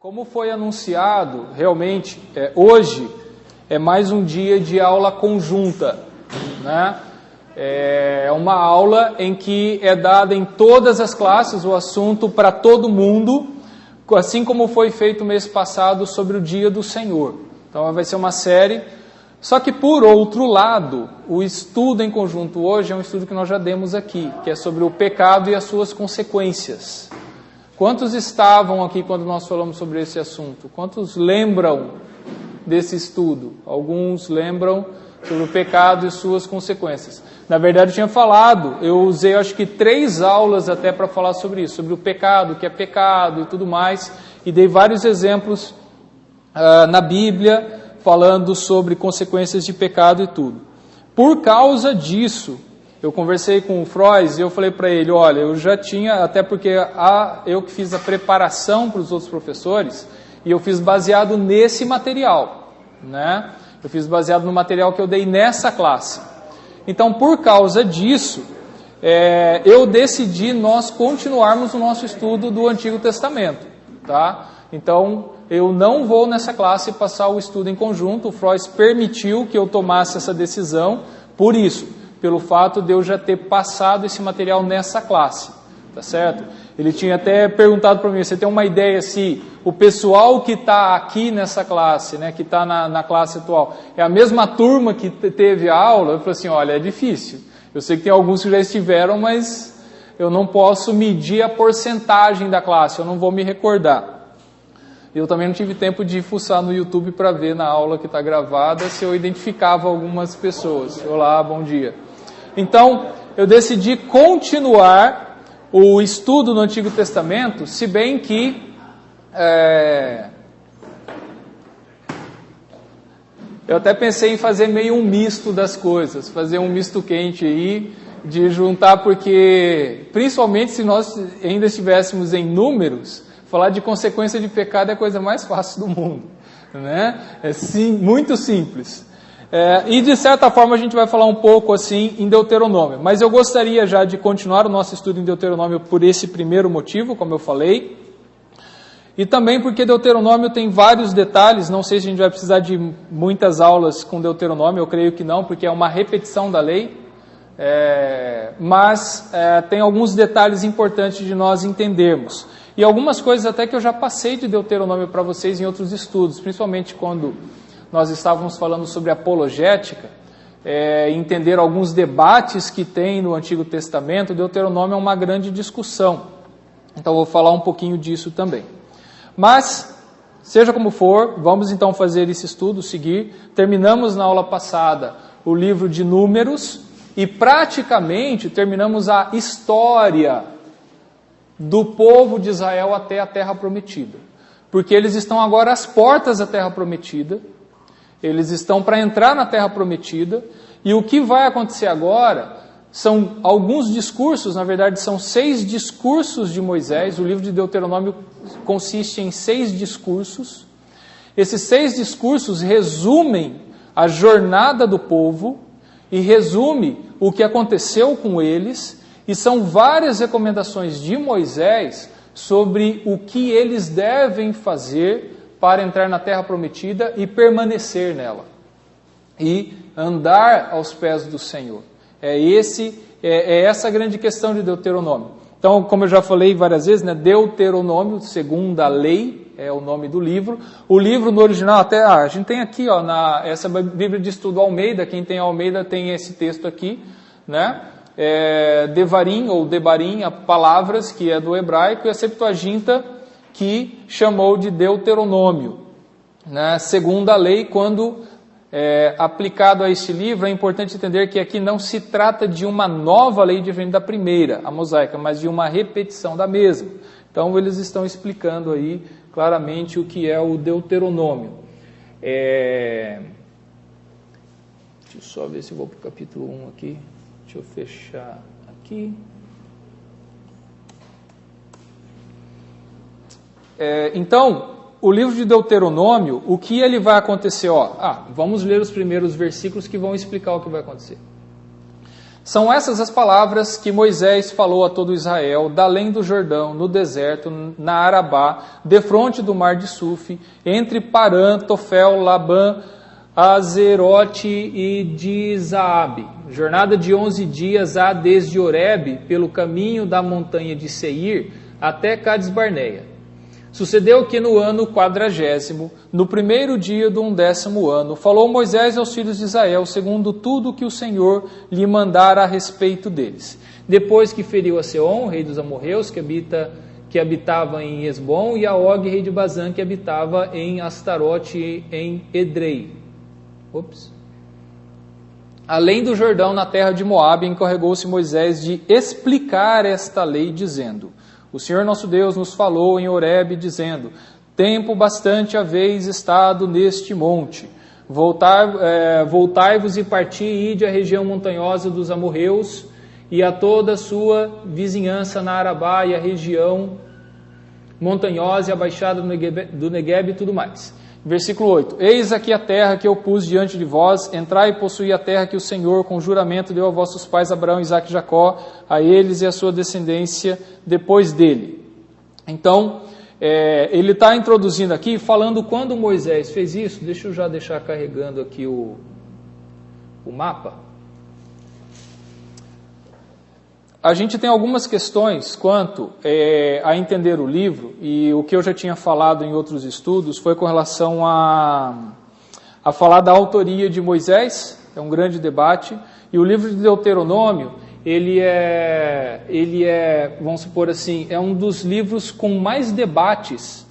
Como foi anunciado, realmente, hoje é mais um dia de aula conjunta, né? É uma aula em que é dada em todas as classes o assunto para todo mundo, assim como foi feito mês passado sobre o Dia do Senhor. Então vai ser uma série. Só que, por outro lado, o estudo em conjunto hoje é um estudo que nós já demos aqui, que é sobre o pecado e as suas consequências. Quantos estavam aqui quando nós falamos sobre esse assunto? Quantos lembram desse estudo? Alguns lembram sobre o pecado e suas consequências. Na verdade, eu tinha falado, eu usei acho que 3 aulas até para falar sobre isso, sobre o pecado, o que é pecado e tudo mais, e dei vários exemplos na Bíblia, falando sobre consequências de pecado e tudo. Por causa disso, eu conversei com o Frois e eu falei para ele, olha, eu já tinha, até porque eu que fiz a preparação para os outros professores, e eu fiz baseado nesse material, né? Eu fiz baseado no material que eu dei nessa classe. Então, por causa disso, eu decidi nós continuarmos o nosso estudo do Antigo Testamento, tá? Então, eu não vou nessa classe passar o estudo em conjunto, o Frois permitiu que eu tomasse essa decisão, por isso, pelo fato de eu já ter passado esse material nessa classe, tá certo? Ele tinha até perguntado para mim, você tem uma ideia se o pessoal que está aqui nessa classe, né, que está na classe atual, é a mesma turma que teve a aula? Eu falei assim, olha, é difícil. Eu sei que tem alguns que já estiveram, mas eu não posso medir a porcentagem da classe, eu não vou me recordar. Eu também não tive tempo de fuçar no YouTube para ver na aula que está gravada se eu identificava algumas pessoas. Olá, bom dia. Então, eu decidi continuar o estudo no Antigo Testamento, se bem que eu até pensei em fazer meio um misto das coisas, fazer um misto quente aí, de juntar, porque principalmente se nós ainda estivéssemos em números, falar de consequência de pecado é a coisa mais fácil do mundo, né? É sim, muito simples. E de certa forma a gente vai falar um pouco assim em Deuteronômio, mas eu gostaria já de continuar o nosso estudo em Deuteronômio por esse primeiro motivo, como eu falei, e também porque Deuteronômio tem vários detalhes, não sei se a gente vai precisar de muitas aulas com Deuteronômio, eu creio que não, porque é uma repetição da lei, mas tem alguns detalhes importantes de nós entendermos. E algumas coisas até que eu já passei de Deuteronômio para vocês em outros estudos, principalmente quando nós estávamos falando sobre apologética, entender alguns debates que tem no Antigo Testamento. Deuteronômio é uma grande discussão, então eu vou falar um pouquinho disso também. Mas, seja como for, vamos então fazer esse estudo, seguir. Terminamos na aula passada o livro de Números e praticamente terminamos a história do povo de Israel até a Terra Prometida. Porque eles estão agora às portas da Terra Prometida, eles estão para entrar na Terra Prometida, e o que vai acontecer agora são alguns discursos, na verdade são 6 discursos de Moisés. O livro de Deuteronômio consiste em 6 discursos. Esses 6 discursos resumem a jornada do povo e resume o que aconteceu com eles, e são várias recomendações de Moisés sobre o que eles devem fazer para entrar na Terra Prometida e permanecer nela. E andar aos pés do Senhor. É essa a grande questão de Deuteronômio. Então, como eu já falei várias vezes, né, Deuteronômio, segundo a lei, é o nome do livro. O livro no original, até a gente tem aqui, ó, essa Bíblia de Estudo Almeida, quem tem Almeida tem esse texto aqui, né? Devarim ou Debarim, palavras, que é do hebraico, e a Septuaginta, que chamou de Deuteronômio, né? Segundo a lei, quando aplicado a este livro, é importante entender que aqui não se trata de uma nova lei diferente da primeira, a mosaica, mas de uma repetição da mesma. Então eles estão explicando aí claramente o que é o Deuteronômio. Deixa eu só ver se eu vou para o capítulo 1 aqui. Deixa eu fechar aqui. Então, o livro de Deuteronômio, o que ele vai acontecer? Vamos ler os primeiros versículos que vão explicar o que vai acontecer. São essas as palavras que Moisés falou a todo Israel, da além do Jordão, no deserto, na Arabá, defronte do mar de Suf, entre Parã, Tofel, Labã, Azerote e Dizaabe. Jornada de 11 dias há desde Horebe, pelo caminho da montanha de Seir, até Cades Barneia. Sucedeu que no ano 40º, no primeiro dia do 11º ano, falou Moisés aos filhos de Israel, segundo tudo que o Senhor lhe mandara a respeito deles. Depois que feriu a Seom, rei dos amorreus, que habitava em Esbom, e a Og, rei de Bazã, que habitava em Astarote e em Edrei. Além do Jordão, na terra de Moabe, encarregou-se Moisés de explicar esta lei, dizendo: o Senhor nosso Deus nos falou em Horebe, dizendo: tempo bastante haveis estado neste monte. Voltai-vos e parti, e ide à região montanhosa dos amorreus, e a toda a sua vizinhança na Arabá, e a região montanhosa e a baixada do Negueb e tudo mais. Versículo 8. Eis aqui a terra que eu pus diante de vós, entrai e possuí a terra que o Senhor com juramento deu a vossos pais Abraão, Isaque e Jacó, a eles e a sua descendência depois dele. Então, ele está introduzindo aqui, falando quando Moisés fez isso. Deixa eu já deixar carregando aqui o mapa. A gente tem algumas questões quanto a entender o livro, e o que eu já tinha falado em outros estudos foi com relação a falar da autoria de Moisés, é um grande debate, e o livro de Deuteronômio, ele é, vamos supor assim, é um dos livros com mais debates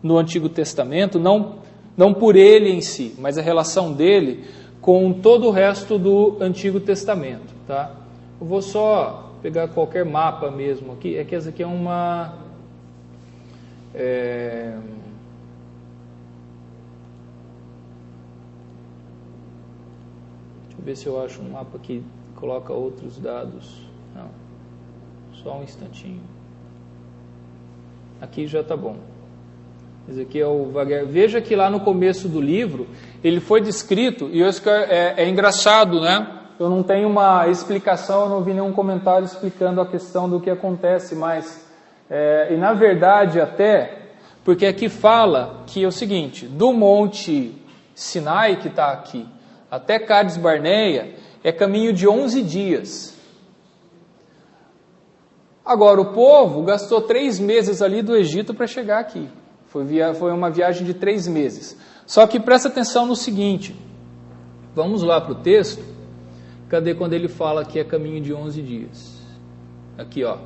no Antigo Testamento, não por ele em si, mas a relação dele com todo o resto do Antigo Testamento, tá? Eu vou só pegar qualquer mapa mesmo aqui, é que essa aqui é uma... Deixa eu ver se eu acho um mapa que coloca outros dados. Não, só um instantinho. Aqui já está bom. Esse aqui é o Vaguer. Veja que lá no começo do livro, ele foi descrito, e isso é engraçado, né? Eu não tenho uma explicação, eu não vi nenhum comentário explicando a questão do que acontece, mas, e na verdade até, porque aqui fala que é o seguinte, do Monte Sinai, que está aqui, até Cades Barneia, é caminho de 11 dias. Agora, o povo gastou 3 meses ali do Egito para chegar aqui. Foi uma viagem de 3 meses. Só que presta atenção no seguinte, vamos lá para o texto. Cadê quando ele fala que é caminho de 11 dias? Aqui, ó.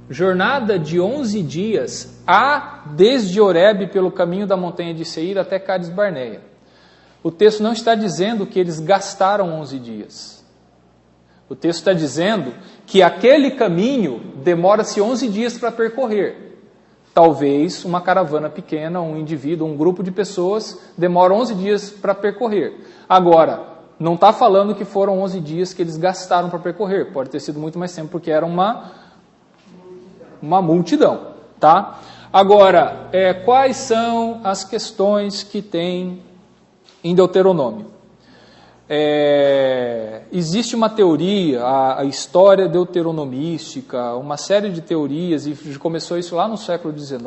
Jornada de 11 dias há desde Horebe pelo caminho da montanha de Seir até Cades Barneia. O texto não está dizendo que eles gastaram 11 dias. O texto está dizendo que aquele caminho demora-se 11 dias para percorrer. Talvez uma caravana pequena, um indivíduo, um grupo de pessoas demora 11 dias para percorrer. Agora, não está falando que foram 11 dias que eles gastaram para percorrer. Pode ter sido muito mais tempo, porque era uma multidão. Tá? Agora, quais são as questões que tem em Deuteronômio? Existe uma teoria, a história deuteronomística, uma série de teorias, e começou isso lá no século XIX,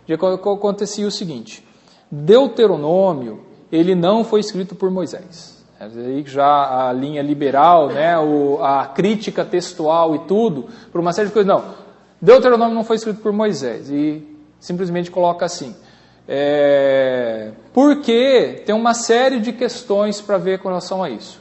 de que acontecia o seguinte: Deuteronômio, ele não foi escrito por Moisés. Aí já a linha liberal, né, a crítica textual e tudo, por uma série de coisas, não. Deuteronômio não foi escrito por Moisés, e simplesmente coloca assim. Porque tem uma série de questões para ver com relação a isso.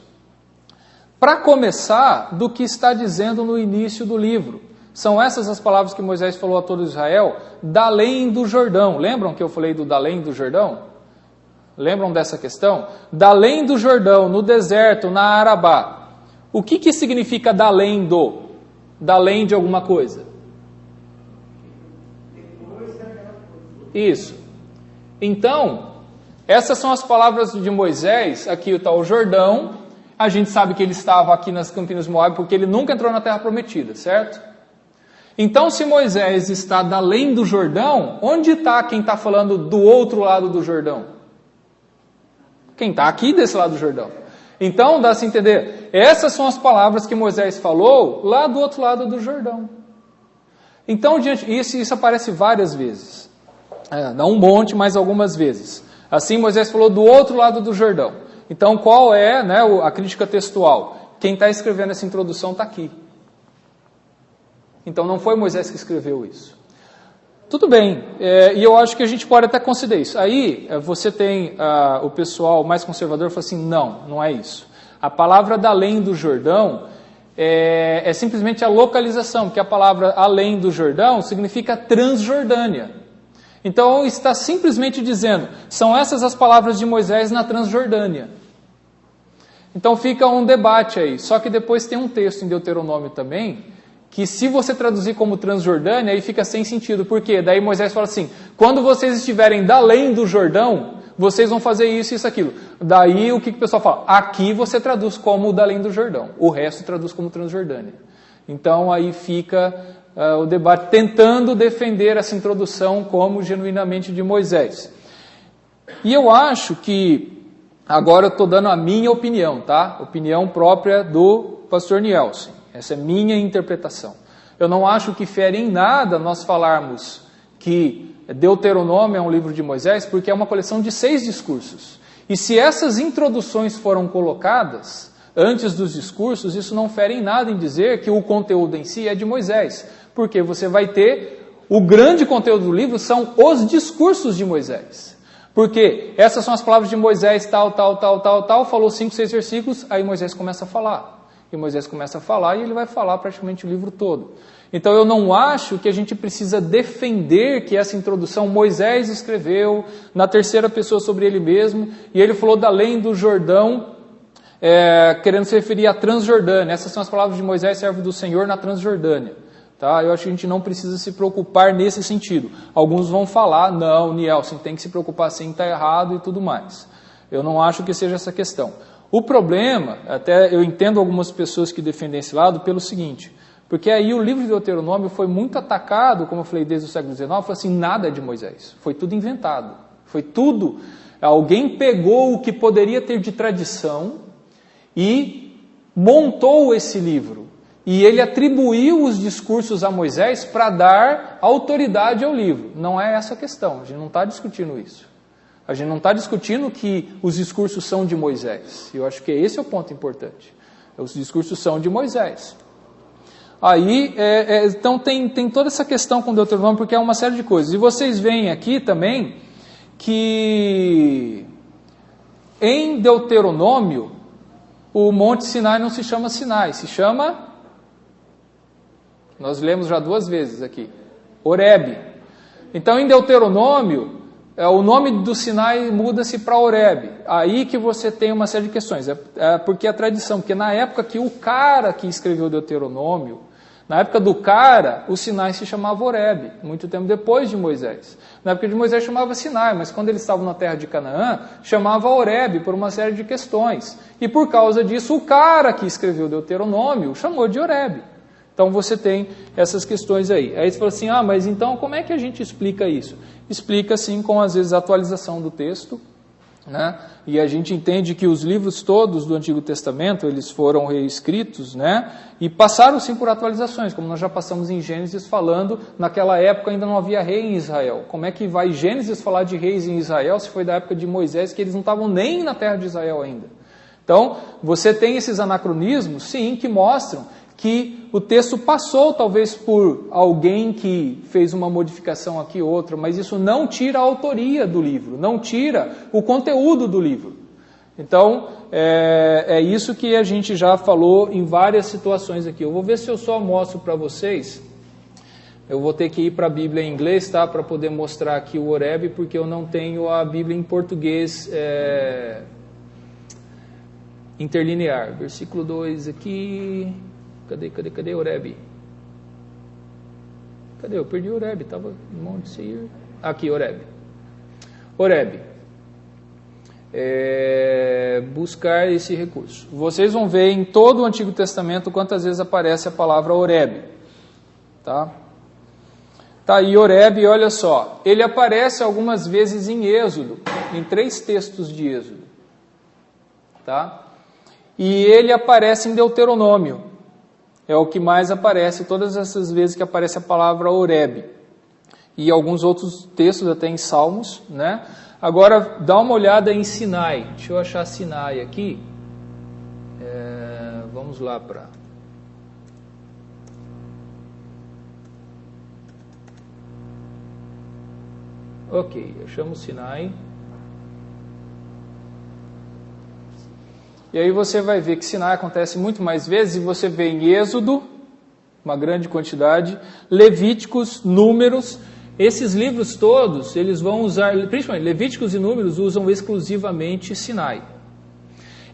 Para começar, do que está dizendo no início do livro. São essas as palavras que Moisés falou a todo Israel, da além do Jordão. Lembram que eu falei do da além do Jordão? Lembram dessa questão? Da além do Jordão, no deserto, na Arabá. O que significa da além do? Da além de alguma coisa? Isso. Então, essas são as palavras de Moisés. Aqui está o Jordão. A gente sabe que ele estava aqui nas Campinas de Moabe porque ele nunca entrou na Terra Prometida, certo? Então, se Moisés está da além do Jordão, onde está quem está falando do outro lado do Jordão? Quem está aqui desse lado do Jordão. Então, dá-se a entender, essas são as palavras que Moisés falou lá do outro lado do Jordão. Então, isso aparece várias vezes. Não um monte, mas algumas vezes. Assim, Moisés falou do outro lado do Jordão. Então, qual é, né, a crítica textual? Quem está escrevendo essa introdução está aqui. Então, não foi Moisés que escreveu isso. Tudo bem, e eu acho que a gente pode até considerar isso. Aí, você tem o pessoal mais conservador que fala assim, não é isso. A palavra da além do Jordão é simplesmente a localização, porque a palavra além do Jordão significa Transjordânia. Então, está simplesmente dizendo, são essas as palavras de Moisés na Transjordânia. Então, fica um debate aí. Só que depois tem um texto em Deuteronômio também, que se você traduzir como Transjordânia, aí fica sem sentido. Por quê? Daí Moisés fala assim, quando vocês estiverem da além do Jordão, vocês vão fazer isso e isso, aquilo. Daí o que o pessoal fala? Aqui você traduz como da além do Jordão. O resto traduz como Transjordânia. Então aí fica o debate tentando defender essa introdução como genuinamente de Moisés. E eu acho que, agora eu estou dando a minha opinião, tá? Opinião própria do pastor Nielsen. Essa é minha interpretação. Eu não acho que fere em nada nós falarmos que Deuteronômio é um livro de Moisés, porque é uma coleção de 6 discursos. E se essas introduções foram colocadas antes dos discursos, isso não fere em nada em dizer que o conteúdo em si é de Moisés. Porque você vai ter, o grande conteúdo do livro são os discursos de Moisés. Porque essas são as palavras de Moisés, tal, falou 5, 6 versículos, aí Moisés começa a falar. E Moisés começa a falar e ele vai falar praticamente o livro todo. Então eu não acho que a gente precisa defender que essa introdução Moisés escreveu na terceira pessoa sobre ele mesmo, e ele falou da além do Jordão, querendo se referir à Transjordânia. Essas são as palavras de Moisés, servo do Senhor, na Transjordânia. Tá? Eu acho que a gente não precisa se preocupar nesse sentido. Alguns vão falar, não, Nielsen, tem que se preocupar sim, está errado e tudo mais. Eu não acho que seja essa questão. O problema, até eu entendo algumas pessoas que defendem esse lado, pelo seguinte, porque aí o livro de Deuteronômio foi muito atacado, como eu falei, desde o século XIX, foi assim, nada de Moisés, foi tudo inventado, foi tudo, alguém pegou o que poderia ter de tradição e montou esse livro, e ele atribuiu os discursos a Moisés para dar autoridade ao livro. Não é essa a questão, a gente não está discutindo isso. A gente não está discutindo que os discursos são de Moisés. Eu acho que esse é o ponto importante. Os discursos são de Moisés. Aí, então tem toda essa questão com Deuteronômio, porque é uma série de coisas. E vocês veem aqui também que em Deuteronômio o Monte Sinai não se chama Sinai, se chama, nós lemos já 2 vezes aqui, Horebe. Então em Deuteronômio, o nome do Sinai muda-se para Horebe. Aí que você tem uma série de questões. Porque a tradição, porque na época que o cara que escreveu Deuteronômio, na época do cara, o Sinai se chamava Horebe, muito tempo depois de Moisés. Na época de Moisés chamava Sinai, mas quando eles estavam na terra de Canaã, chamava Horebe por uma série de questões. E por causa disso, o cara que escreveu Deuteronômio chamou de Horebe. Então você tem essas questões aí. Aí você fala assim, mas então como é que a gente explica isso? Explica assim com, às vezes, a atualização do texto, né? E a gente entende que os livros todos do Antigo Testamento, eles foram reescritos, né? E passaram sim por atualizações, como nós já passamos em Gênesis falando, naquela época ainda não havia rei em Israel. Como é que vai Gênesis falar de reis em Israel se foi da época de Moisés, que eles não estavam nem na terra de Israel ainda? Então, você tem esses anacronismos, sim, que mostram que o texto passou talvez por alguém que fez uma modificação aqui ou outra, mas isso não tira a autoria do livro, não tira o conteúdo do livro. Então, é isso que a gente já falou em várias situações aqui. Eu vou ver se eu só mostro para vocês. Eu vou ter que ir para a Bíblia em inglês, tá? Para poder mostrar aqui o Horebe, porque eu não tenho a Bíblia em português interlinear. Versículo 2 aqui... Cadê Horebe? Cadê? Eu perdi Horebe, estava em Monte Seir. Aqui, Horebe. Horebe. Buscar esse recurso. Vocês vão ver em todo o Antigo Testamento quantas vezes aparece a palavra Horebe. Tá? Tá aí Horebe, olha só. Ele aparece algumas vezes em Êxodo, em 3 textos de Êxodo. Tá? e ele aparece em Deuteronômio. É o que mais aparece, todas essas vezes que aparece a palavra Horebe. E alguns outros textos, até em Salmos, né? Agora, dá uma olhada em Sinai. Deixa eu achar Sinai aqui. Vamos lá para... Ok, achamos Sinai. E aí você vai ver que Sinai acontece muito mais vezes, e você vê em Êxodo, uma grande quantidade, Levíticos, Números. Esses livros todos, eles vão usar, principalmente Levíticos e Números, usam exclusivamente Sinai.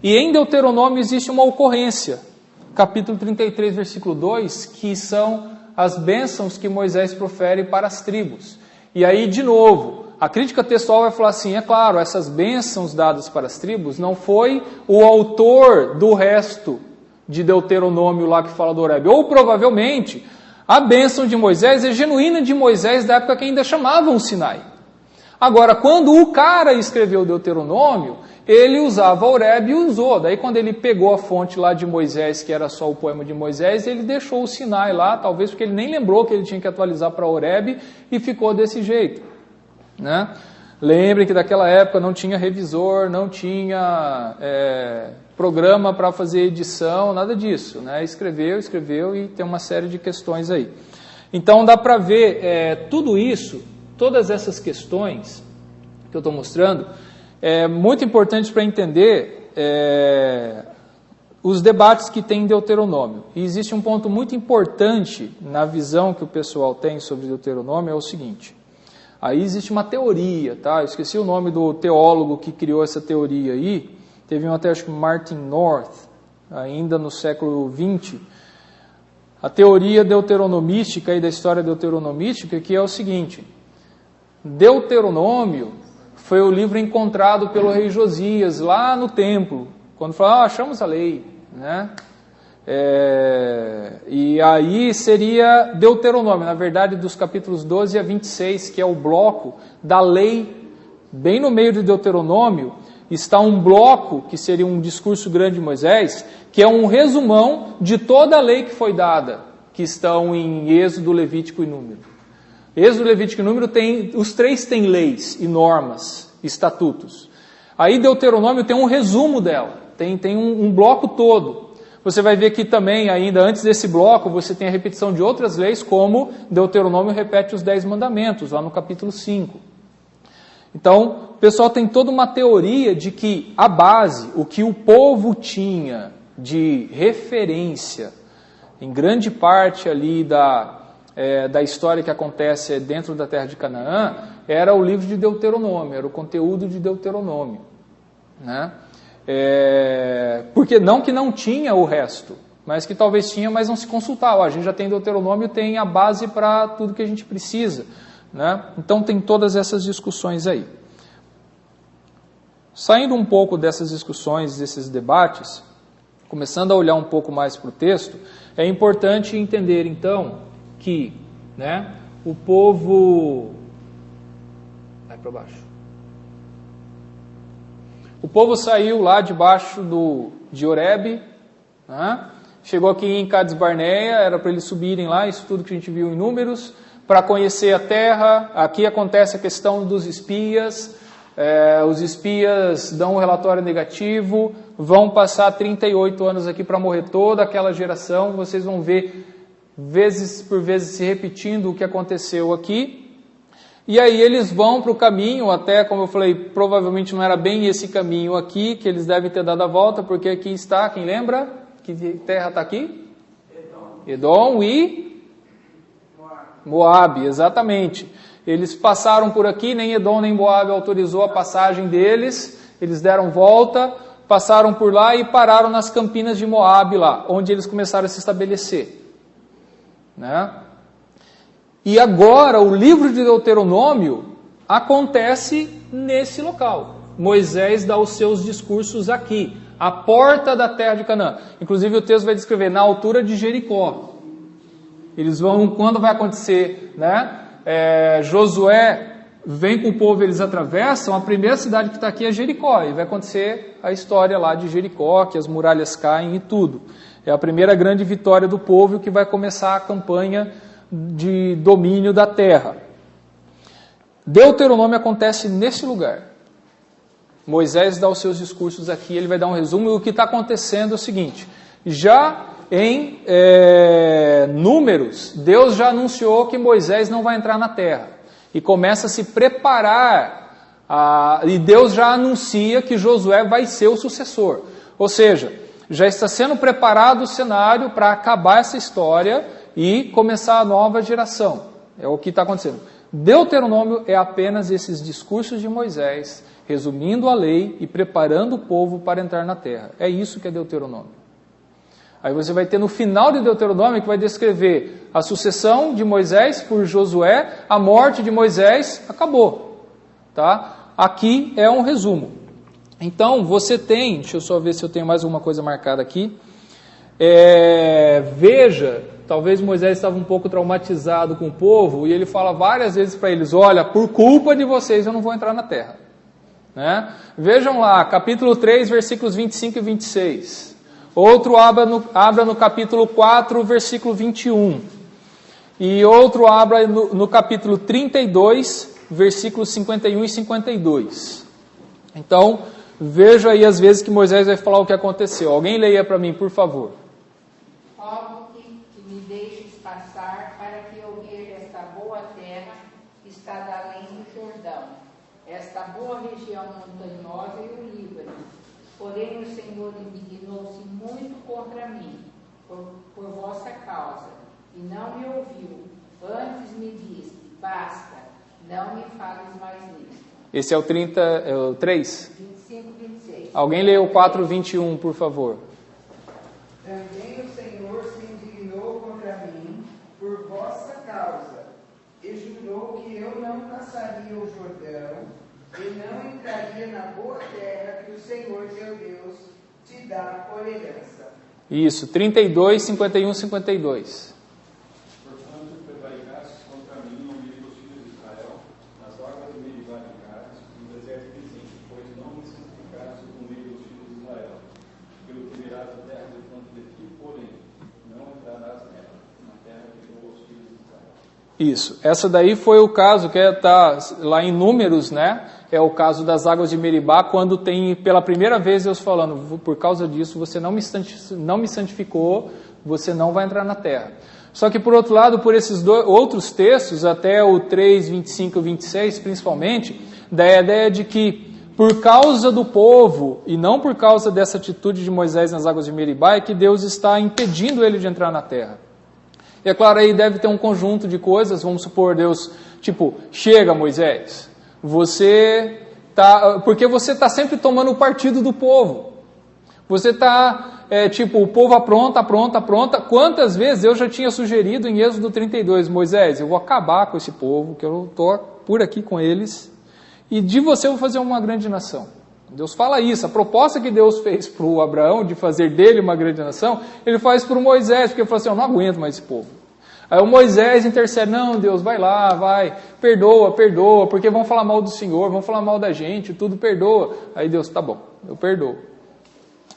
E em Deuteronômio existe uma ocorrência, capítulo 33, versículo 2, que são as bênçãos que Moisés profere para as tribos. E aí, de novo, a crítica textual vai falar assim, é claro, essas bênçãos dadas para as tribos não foi o autor do resto de Deuteronômio lá que fala do Horebe, ou provavelmente a bênção de Moisés é genuína de Moisés da época que ainda chamavam Sinai. Agora, quando o cara escreveu Deuteronômio, ele usava Horebe e usou. Daí quando ele pegou a fonte lá de Moisés, que era só o poema de Moisés, ele deixou o Sinai lá, talvez porque ele nem lembrou que ele tinha que atualizar para Horebe, e ficou desse jeito, né? Lembrem que daquela época não tinha revisor, não tinha programa para fazer edição, nada disso, né? Escreveu e tem uma série de questões aí. Então dá para ver tudo isso, todas essas questões que eu estou mostrando, muito importantes para entender os debates que tem em Deuteronômio. E existe um ponto muito importante na visão que o pessoal tem sobre Deuteronômio, é o seguinte. Aí existe uma teoria, tá? Eu esqueci o nome do teólogo que criou essa teoria aí. Teve um até, acho que Martin North, ainda no século XX. A teoria deuteronomística e da história deuteronomística, que é o seguinte. Deuteronômio foi o livro encontrado pelo rei Josias lá no templo, quando falou, achamos a lei, né? E aí seria Deuteronômio, na verdade dos capítulos 12 a 26, que é o bloco da lei. Bem no meio de Deuteronômio está um bloco, que seria um discurso grande de Moisés, que é um resumão de toda a lei que foi dada, que estão em Êxodo, Levítico e Número. Êxodo, Levítico e Número, os três têm leis e normas, estatutos. Aí Deuteronômio tem um resumo dela, tem um bloco todo. Você vai ver que também, ainda antes desse bloco, você tem a repetição de outras leis, como Deuteronômio repete os 10 mandamentos, lá no capítulo 5. Então, o pessoal tem toda uma teoria de que a base, o que o povo tinha de referência, em grande parte ali da história que acontece dentro da terra de Canaã, era o livro de Deuteronômio, era o conteúdo de Deuteronômio, né? Porque não que não tinha o resto, mas que talvez tinha, mas não se consultava. A gente já tem Deuteronômio, tem a base para tudo que a gente precisa, né? Então tem todas essas discussões aí. Saindo um pouco dessas discussões, desses debates, começando a olhar um pouco mais para o texto, é importante entender então que, né, o povo... Vai para baixo. O povo saiu lá debaixo de Horebe, né? Chegou aqui em Cades Barneia, era para eles subirem lá, isso tudo que a gente viu em Números, para conhecer a terra. Aqui acontece a questão dos espias, os espias dão um relatório negativo, vão passar 38 anos aqui para morrer toda aquela geração, vocês vão ver vezes por vezes se repetindo o que aconteceu aqui. E aí eles vão para o caminho, até como eu falei, provavelmente não era bem esse caminho aqui, que eles devem ter dado a volta, porque aqui está, quem lembra? Que terra está aqui? Edom e Moabe, exatamente. Eles passaram por aqui, nem Edom nem Moabe autorizou a passagem deles, eles deram volta, passaram por lá e pararam nas campinas de Moabe lá, onde eles começaram a se estabelecer, né? E agora o livro de Deuteronômio acontece nesse local. Moisés dá os seus discursos aqui, à porta da terra de Canaã. Inclusive o texto vai descrever na altura de Jericó. Eles vão, quando vai acontecer, né? Josué vem com o povo, eles atravessam, a primeira cidade que está aqui é Jericó, e vai acontecer a história lá de Jericó, que as muralhas caem e tudo. É a primeira grande vitória do povo que vai começar a campanha de domínio da terra. Deuteronômio acontece nesse lugar. Moisés dá os seus discursos aqui, ele vai dar um resumo, e o que está acontecendo é o seguinte: já em Números, Deus já anunciou que Moisés não vai entrar na terra, e começa a se preparar, e Deus já anuncia que Josué vai ser o sucessor, ou seja, já está sendo preparado o cenário para acabar essa história e começar a nova geração. É o que está acontecendo. Deuteronômio é apenas esses discursos de Moisés, resumindo a lei e preparando o povo para entrar na terra. É isso que é Deuteronômio. Aí você vai ter no final de Deuteronômio que vai descrever a sucessão de Moisés por Josué, a morte de Moisés, acabou. Tá? Aqui é um resumo. Então você tem, deixa eu só ver se eu tenho mais alguma coisa marcada aqui. Veja, talvez Moisés estava um pouco traumatizado com o povo, e ele fala várias vezes para eles: olha, por culpa de vocês eu não vou entrar na terra. Né? Vejam lá, capítulo 3, versículos 25 e 26. Outro abra no capítulo 4, versículo 21. E outro abra no capítulo 32, versículos 51 e 52. Então, veja aí as vezes que Moisés vai falar o que aconteceu. Alguém leia para mim, por favor. Rogo que me deixes passar para que eu veja esta boa terra que está além do Jordão, esta boa região montanhosa e o Líbano. Porém o Senhor indignou-se muito contra mim, por vossa causa, e não me ouviu. Antes me disse: basta, não me fales mais nisto. Esse é o 3? 25, 26. Alguém lê o 4, 21, por favor. Também o Senhor se indignou contra mim por vossa causa, e jurou que eu não passaria o Jordão, e não entraria na boa terra que o Senhor teu Deus te dá por herança. Isso, 32, 51, 52. Portanto, prevaricastes contra mim no meio dos filhos de Israel, nas águas de Meribá de Cades, no deserto vizinho, pois não me santificaste no meio dos filhos de Israel. Pelo que verás a terra de fronte de ti, porém, não entrarás nela, na terra que dou aos filhos de Israel. Isso, essa daí foi o caso que está lá em Números, né? É o caso das águas de Meribá, quando tem pela primeira vez Deus falando: por causa disso você não me santificou, você não vai entrar na terra. Só que por outro lado, por esses outros textos, até o 3, 25 e 26 principalmente, dá a ideia de que por causa do povo, e não por causa dessa atitude de Moisés nas águas de Meribá, é que Deus está impedindo ele de entrar na terra. E é claro, aí deve ter um conjunto de coisas, vamos supor, Deus, tipo, chega Moisés, porque você está sempre tomando o partido do povo. Você está, o povo apronta. Quantas vezes eu já tinha sugerido em Êxodo 32, Moisés, eu vou acabar com esse povo, que eu estou por aqui com eles, e de você eu vou fazer uma grande nação. Deus fala isso, a proposta que Deus fez para o Abraão de fazer dele uma grande nação, ele faz para o Moisés, porque ele falou assim: eu não aguento mais esse povo. Aí o Moisés intercede: não, Deus, vai lá, vai, perdoa, porque vão falar mal do Senhor, vão falar mal da gente, tudo perdoa. Aí Deus: tá bom, eu perdoo.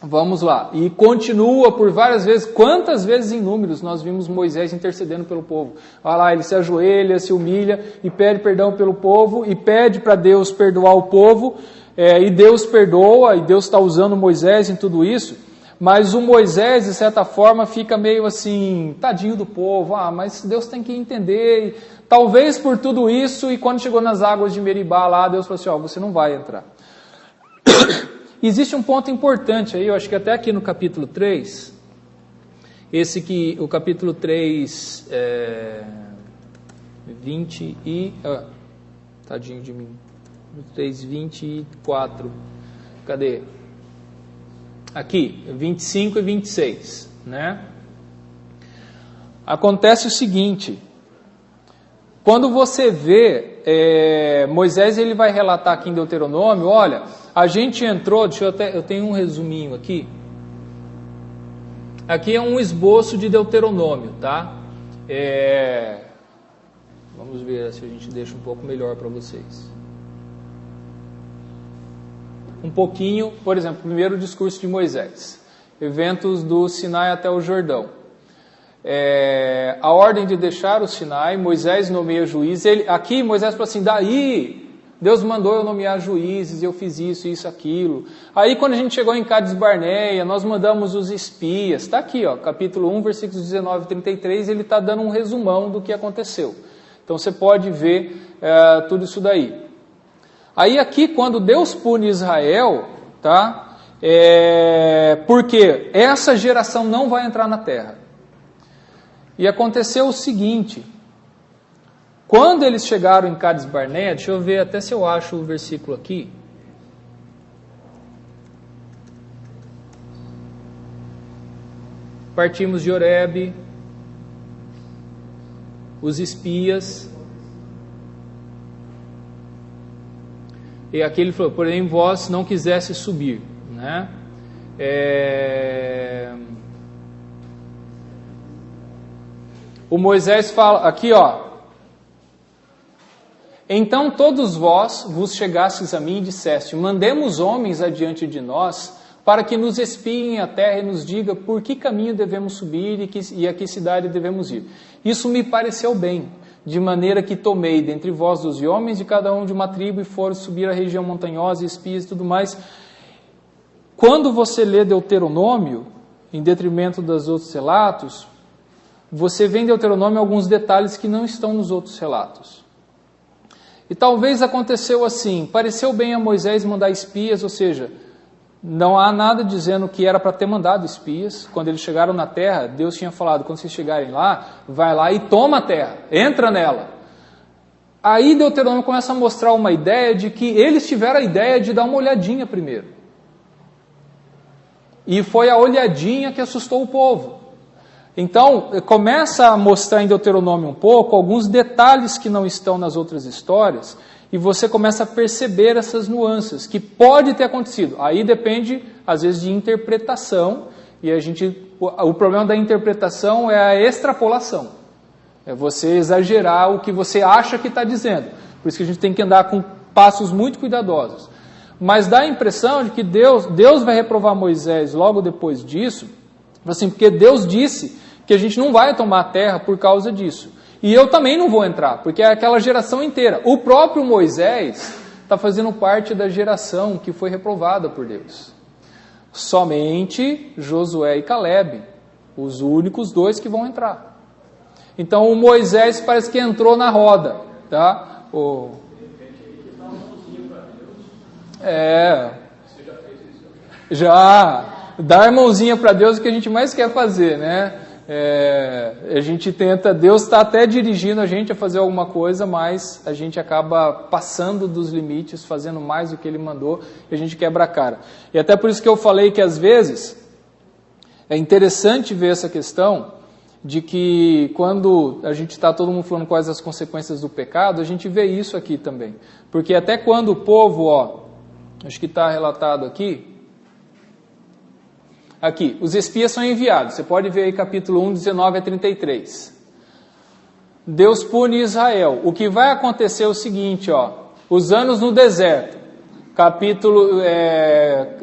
Vamos lá. E continua por várias vezes. Quantas vezes em Números nós vimos Moisés intercedendo pelo povo? Olha lá, ele se ajoelha, se humilha e pede perdão pelo povo, e pede para Deus perdoar o povo, e Deus perdoa, e Deus está usando Moisés em tudo isso. Mas o Moisés, de certa forma, fica meio assim, tadinho do povo, mas Deus tem que entender. Talvez por tudo isso, e quando chegou nas águas de Meribá lá, Deus falou assim: você não vai entrar. Existe um ponto importante aí, eu acho que até aqui no capítulo 3, o capítulo 3, 20 e... tadinho de mim. 3, 24. Cadê? Aqui, 25 e 26, né? Acontece o seguinte: quando você vê, Moisés ele vai relatar aqui em Deuteronômio, olha, a gente entrou, eu tenho um resuminho aqui. Aqui é um esboço de Deuteronômio, tá? Vamos ver se a gente deixa um pouco melhor para vocês. Um pouquinho, por exemplo, primeiro discurso de Moisés. Eventos do Sinai até o Jordão. A ordem de deixar o Sinai, Moisés nomeia juízes. Aqui Moisés fala assim, daí Deus mandou eu nomear juízes, eu fiz isso, aquilo. Aí quando a gente chegou em Cádiz Barneia, nós mandamos os espias. Está aqui, ó, capítulo 1, versículos 19 e 33, ele está dando um resumão do que aconteceu. Então você pode ver tudo isso daí. Aí aqui, quando Deus pune Israel, tá? Porque essa geração não vai entrar na terra. E aconteceu o seguinte, quando eles chegaram em Cádiz Barneia, deixa eu ver até se eu acho o versículo aqui. Partimos de Horebe, os espias, e aqui ele falou, porém vós não quisesse subir, né? O Moisés fala, aqui ó, então todos vós vos chegastes a mim e disseste, mandemos homens adiante de nós, para que nos espiem a terra e nos diga por que caminho devemos subir e a que cidade devemos ir. Isso me pareceu bem, de maneira que tomei dentre vós 12 homens de cada um de uma tribo e foram subir a região montanhosa, espias e tudo mais. Quando você lê Deuteronômio, em detrimento dos outros relatos, você vê em Deuteronômio alguns detalhes que não estão nos outros relatos. E talvez aconteceu assim, pareceu bem a Moisés mandar espias, ou seja, não há nada dizendo que era para ter mandado espias. Quando eles chegaram na terra, Deus tinha falado, quando vocês chegarem lá, vai lá e toma a terra, entra nela. Aí Deuteronômio começa a mostrar uma ideia de que eles tiveram a ideia de dar uma olhadinha primeiro. E foi a olhadinha que assustou o povo. Então, começa a mostrar em Deuteronômio um pouco alguns detalhes que não estão nas outras histórias, e você começa a perceber essas nuances, que pode ter acontecido. Aí depende, às vezes, de interpretação, e o problema da interpretação é a extrapolação. É você exagerar o que você acha que está dizendo. Por isso que a gente tem que andar com passos muito cuidadosos. Mas dá a impressão de que Deus vai reprovar Moisés logo depois disso, assim, porque Deus disse que a gente não vai tomar a terra por causa disso. E eu também não vou entrar, porque é aquela geração inteira. O próprio Moisés está fazendo parte da geração que foi reprovada por Deus. Somente Josué e Caleb, os únicos dois que vão entrar. Então o Moisés parece que entrou na roda, tá? Já dar mãozinha para Deus é o que a gente mais quer fazer, né? A gente tenta, Deus está até dirigindo a gente a fazer alguma coisa, mas a gente acaba passando dos limites, fazendo mais do que Ele mandou, e a gente quebra a cara. E até por isso que eu falei que às vezes é interessante ver essa questão de que quando a gente está todo mundo falando quais as consequências do pecado, a gente vê isso aqui também. Porque até quando o povo, acho que está relatado aqui, os espias são enviados. Você pode ver aí capítulo 1, 19 a 33. Deus pune Israel. O que vai acontecer é o seguinte, os anos no deserto. Capítulo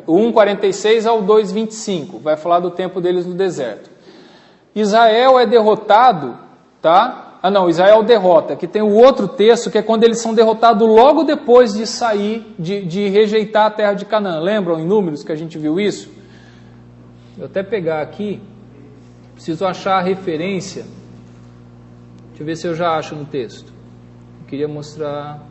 1, 46 ao 2, 25. Vai falar do tempo deles no deserto. Israel é derrotado, tá? Israel derrota. Que tem o outro texto, que é quando eles são derrotados logo depois de sair, de rejeitar a terra de Canaã. Lembram em Números que a gente viu isso? Eu até pegar aqui, preciso achar a referência. Deixa eu ver se eu já acho no texto. Eu queria mostrar.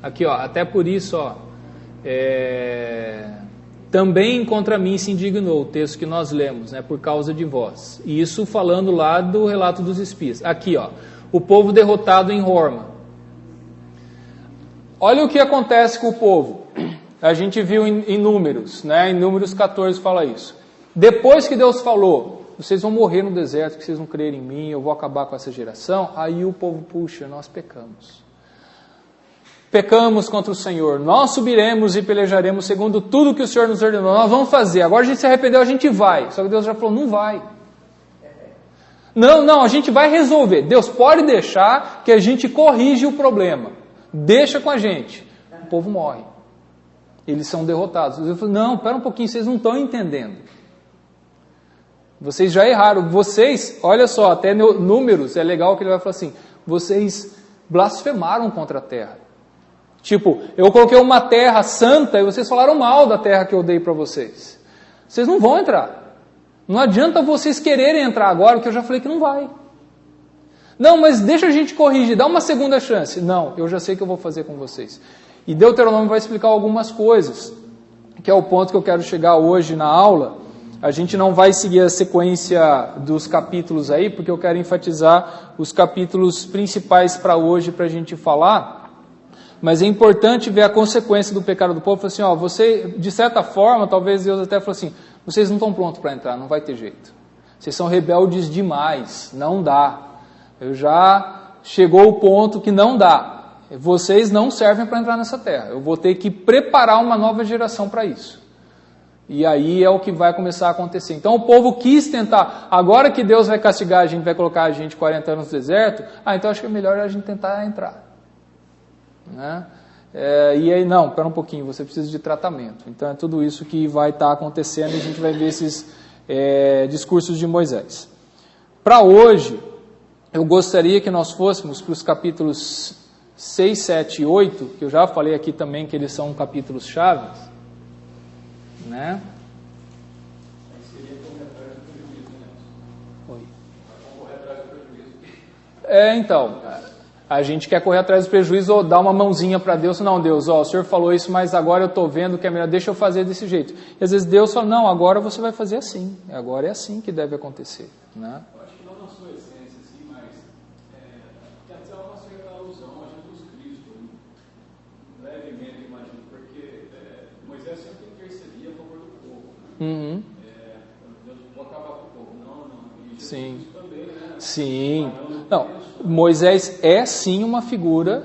Aqui, até por isso, também contra mim se indignou, o texto que nós lemos, né, por causa de vós. E isso falando lá do relato dos espias. Aqui, o povo derrotado em Horma. Olha o que acontece com o povo. A gente viu em Números, né, em Números 14 fala isso. Depois que Deus falou, vocês vão morrer no deserto, que vocês não crerem em mim, eu vou acabar com essa geração. Aí o povo, puxa, nós pecamos. pecamos contra o Senhor, nós subiremos e pelejaremos segundo tudo que o Senhor nos ordenou, nós vamos fazer, agora a gente se arrependeu, a gente vai. Só que Deus já falou, não vai. Não, a gente vai resolver. Deus pode deixar que a gente corrige o problema. Deixa com a gente. O povo morre. Eles são derrotados. Deus falou, não, espera um pouquinho, vocês não estão entendendo. Vocês já erraram. Vocês, olha só, até Números, é legal que ele vai falar assim, vocês blasfemaram contra a terra. Tipo, eu coloquei uma terra santa e vocês falaram mal da terra que eu dei para vocês. Vocês não vão entrar. Não adianta vocês quererem entrar agora, porque eu já falei que não vai. Não, mas deixa a gente corrigir, dá uma segunda chance. Não, eu já sei o que eu vou fazer com vocês. E Deuteronômio vai explicar algumas coisas, que é o ponto que eu quero chegar hoje na aula. A gente não vai seguir a sequência dos capítulos aí, porque eu quero enfatizar os capítulos principais para hoje, para a gente falar. Mas é importante ver a consequência do pecado do povo. Falar assim, ó, você, de certa forma, talvez Deus até falou assim, vocês não estão prontos para entrar, não vai ter jeito. Vocês são rebeldes demais, não dá. Chegou o ponto que não dá. Vocês não servem para entrar nessa terra. Eu vou ter que preparar uma nova geração para isso. E aí é o que vai começar a acontecer. Então o povo quis tentar, agora que Deus vai castigar a gente, vai colocar a gente 40 anos no deserto, então acho que é melhor a gente tentar entrar. Né? E aí, não, espera um pouquinho, você precisa de tratamento. Então é tudo isso que vai estar acontecendo e a gente vai ver esses discursos de Moisés. Para hoje, eu gostaria que nós fôssemos para os capítulos 6, 7 e 8, que eu já falei aqui também que eles são capítulos chaves. Né? Então, a gente quer correr atrás do prejuízo ou dar uma mãozinha para Deus. Não, Deus, o Senhor falou isso, mas agora eu estou vendo que é melhor, deixa eu fazer desse jeito. E às vezes Deus fala, não, agora você vai fazer assim, agora é assim que deve acontecer. Né? Eu acho que não na sua essência, assim, mas quer dizer, uma certa alusão a Jesus Cristo, levemente, imagino, porque Moisés sempre intercedia a favor do povo. Né? Uhum. Deus vou acabar com o povo. Não. E Jesus Sim. também, né? Sim. Não, Moisés é sim uma figura.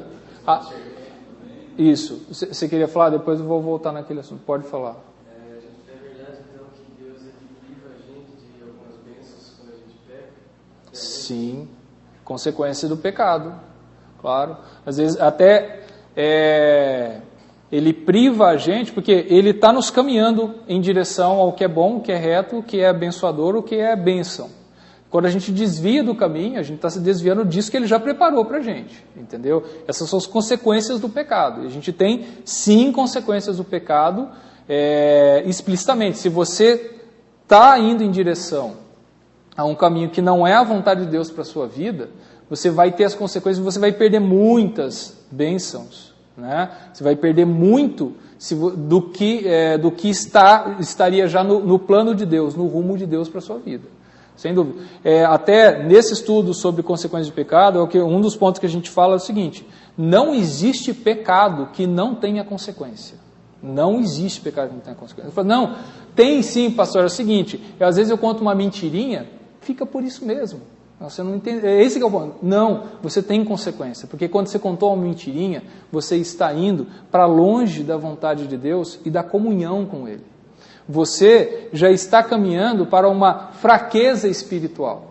Isso. Você queria falar? Depois eu vou voltar naquele assunto. Pode falar. É verdade, então, que Deus priva a gente de algumas bênçãos quando a gente peca? Sim. Consequência do pecado. Claro. Às vezes até ele priva a gente, porque ele está nos caminhando em direção ao que é bom, o que é reto, o que é abençoador, o que é bênção. Quando a gente desvia do caminho, a gente está se desviando disso que ele já preparou para a gente, entendeu? Essas são as consequências do pecado. E a gente tem, sim, consequências do pecado explicitamente. Se você está indo em direção a um caminho que não é a vontade de Deus para a sua vida, você vai ter as consequências, você vai perder muitas bênçãos, né? Você vai perder muito do que estaria já no plano de Deus, no rumo de Deus para a sua vida. Sem dúvida. Até nesse estudo sobre consequências de pecado, um dos pontos que a gente fala é o seguinte, não existe pecado que não tenha consequência. Não existe pecado que não tenha consequência. Eu falo, não, tem sim, pastor, é o seguinte, às vezes eu conto uma mentirinha, fica por isso mesmo. Você não entende, esse que é o ponto. Não, você tem consequência, porque quando você contou uma mentirinha, você está indo para longe da vontade de Deus e da comunhão com Ele. Você já está caminhando para uma fraqueza espiritual.